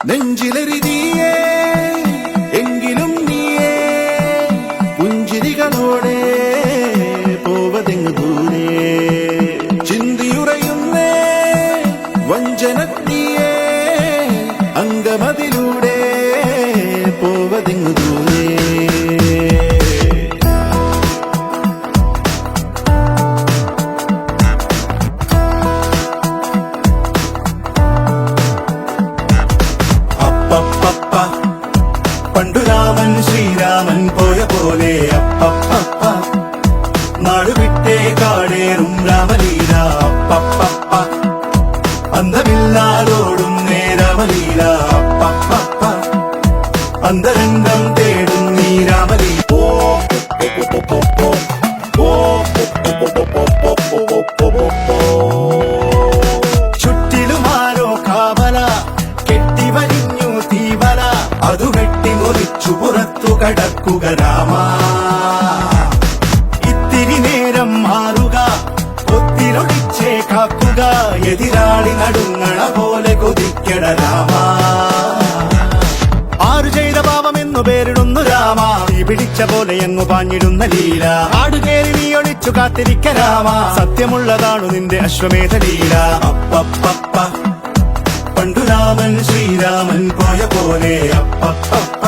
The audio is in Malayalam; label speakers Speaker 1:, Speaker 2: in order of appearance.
Speaker 1: നെഞ്ചിലെറിതിയേ എങ്കിലും നീയേ പുഞ്ചിരികളോടെ പോവതെങ്ങു ദൂരെ ചിന്തിയുറയുന്നേ വഞ്ചനത്തിയേ അംഗമതിലൂടെ പോവതെങ്ങു ദൂരെ പണ്ടു രാമൻ ശ്രീരാമൻ പോയ പോലെ അപ്പപ്പ നാടുവിട്ടേ കാടേറും രാമലീല അപ്പപ്പ അന്തമില്ലാതോടും നേരാമലീല അപ്പപ്പ അന്തരംഗം തേടും നീ രാമലീല ചുറ്റിലുമാരോ കാവല കെട്ടിവലിഞ്ഞു തീവല അതു വെട്ടിമുറിച്ചു പുറത്തു കടക്കുക രാമ ഇത്തിരി നേരം മാറുക ഒത്തിരൊളിച്ചേ കാക്കുക എതിരാളി നടുങ്ങണ പോലെ കൊതിക്കട രാമ ആരു ചെയ്ത പാപമെന്നു പേരിടുന്നു രാമ തീ പിടിച്ച പോലെ എങ്ങു പാഞ്ഞിടുന്ന ലീല ആടുകേറി നീ ഒളിച്ചു കാത്തിരിക്ക രാമ സത്യമുള്ളതാണു നിന്റെ അശ്വമേധ ലീല അപ്പപ്പ പണ്ടു രാമൻ ശ്രീരാമൻ പോയ പോലെ അപ്പപ്പ